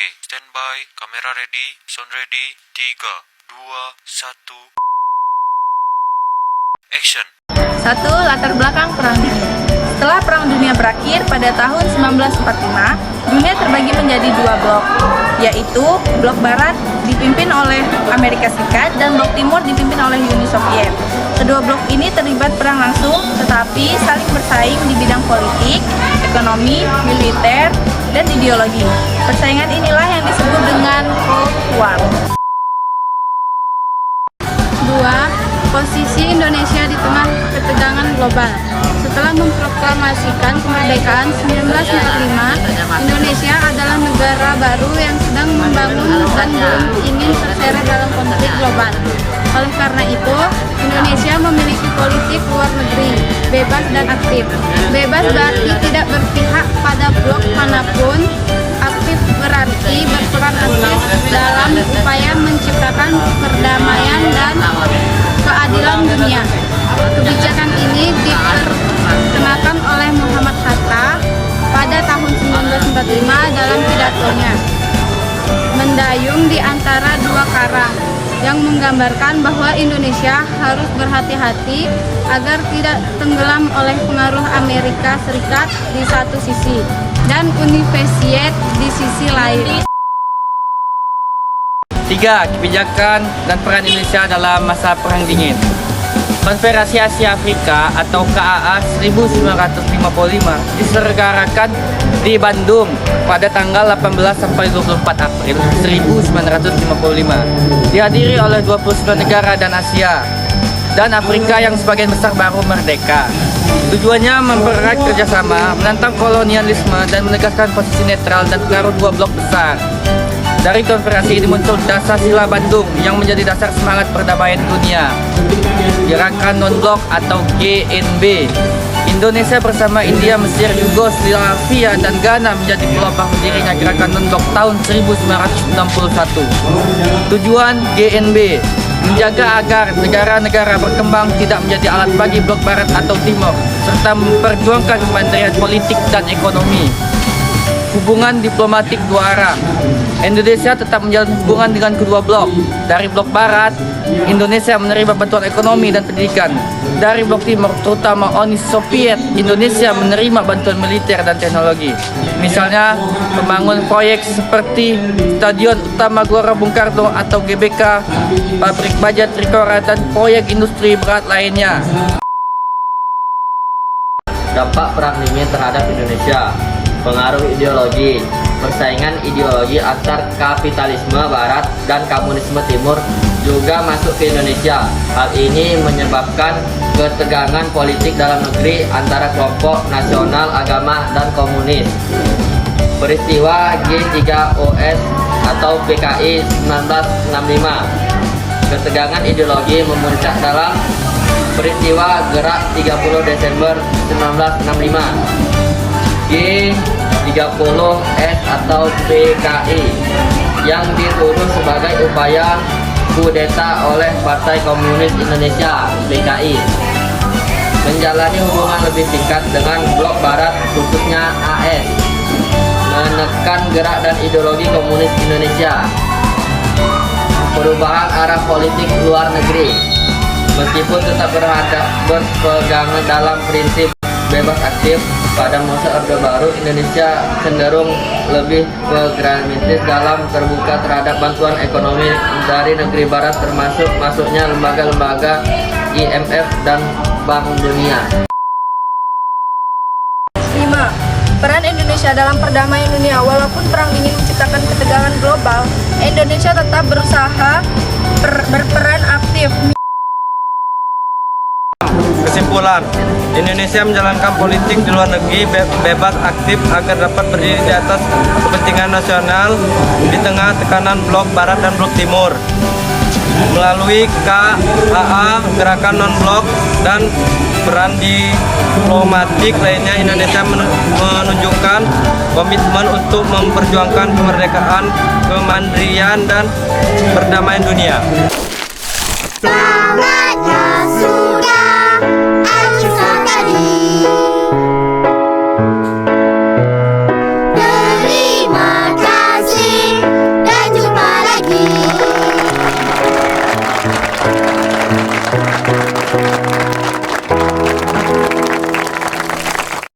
Oke, standby, kamera ready, sound ready, 3, 2, 1, action. 1. Latar belakang Perang Dingin. Setelah Perang Dunia berakhir pada tahun 1945, dunia terbagi menjadi dua blok, yaitu blok barat dipimpin oleh Amerika Serikat dan blok timur dipimpin oleh Uni Soviet. Kedua blok ini terlibat perang langsung, tetapi saling bersaing di bidang politik, ekonomi, militer, dan ideologi. Persaingan inilah yang disebut dengan Cold War. 2. Posisi Indonesia di tengah ketegangan global. Setelah memproklamasikan kemerdekaan 1945, Indonesia adalah negara baru yang sedang membangun dan belum ingin terseret dalam konflik global. Oleh karena itu, Indonesia memiliki politik luar negeri bebas dan aktif. Bebas berarti tidak berpihak pada blok manapun. Aktif berarti berperan aktif dalam upaya menciptakan perdamaian dan keadilan dunia. Kebijakan ini diperkenalkan oleh Muhammad Hatta pada tahun 1945 dalam pidatonya Mendayung di antara dua karang, yang menggambarkan bahwa Indonesia harus berhati-hati agar tidak tenggelam oleh pengaruh Amerika Serikat di satu sisi dan Uni Soviet di sisi lain. 3. Kebijakan dan peran Indonesia dalam masa Perang Dingin. Konferensi Asia Afrika atau KAA 1955 diselenggarakan di Bandung pada tanggal 18 sampai 24 April 1955. Dihadiri oleh 29 negara dan Asia dan Afrika yang sebagian besar baru merdeka. Tujuannya mempererat kerjasama, menantang kolonialisme, dan menegaskan posisi netral dan pengaruh dua blok besar. Dari konferensi ini muncul Dasar Sila Bandung yang menjadi dasar semangat perdamaian dunia. Gerakan Non-Blok atau GNB. Indonesia bersama India, Mesir, Yugoslavia, dan Ghana menjadi pelopor berdirinya Gerakan Non-Blok tahun 1961. Tujuan GNB menjaga agar negara-negara berkembang tidak menjadi alat bagi blok barat atau timur, serta memperjuangkan kemandirian politik dan ekonomi. Hubungan diplomatik dua arah. Indonesia tetap menjalin hubungan dengan kedua blok. Dari blok barat, Indonesia menerima bantuan ekonomi dan pendidikan. Dari blok timur, terutama Uni Soviet, Indonesia menerima bantuan militer dan teknologi. Misalnya, membangun proyek seperti Stadion Utama Gelora Bung Karno atau GBK, pabrik baja Trikora, dan proyek industri berat lainnya. Dampak Perang Dingin terhadap Indonesia. Pengaruh ideologi. Persaingan ideologi antar kapitalisme barat dan komunisme timur juga masuk ke Indonesia. Hal ini menyebabkan ketegangan politik dalam negeri antara kelompok nasional, agama, dan komunis. Peristiwa G3OS atau PKI 1965. Ketegangan ideologi memuncak dalam peristiwa Gerak 30 Desember 1965. G30S atau PKI yang dituduh sebagai upaya kudeta oleh Partai Komunis Indonesia (PKI) menjalani hubungan lebih singkat dengan blok barat, khususnya AS, menekan gerak dan ideologi komunis Indonesia. Perubahan arah politik luar negeri. Meskipun tetap berpegangan dalam prinsip bebas aktif, pada masa Orde Baru Indonesia cenderung lebih pragmatis dalam terbuka terhadap bantuan ekonomi dari negeri barat, termasuk masuknya lembaga-lembaga IMF dan Bank Dunia. 5. Peran Indonesia dalam perdamaian dunia. Walaupun Perang Dingin menciptakan ketegangan global, Indonesia tetap berusaha berperan aktif. Kesimpulan, Indonesia menjalankan politik di luar negeri bebas aktif agar dapat berdiri di atas kepentingan nasional di tengah tekanan blok barat dan blok timur. Melalui KAA, Gerakan Non-Blok, dan peran diplomatik lainnya, Indonesia menunjukkan komitmen untuk memperjuangkan kemerdekaan, kemandirian, dan perdamaian dunia.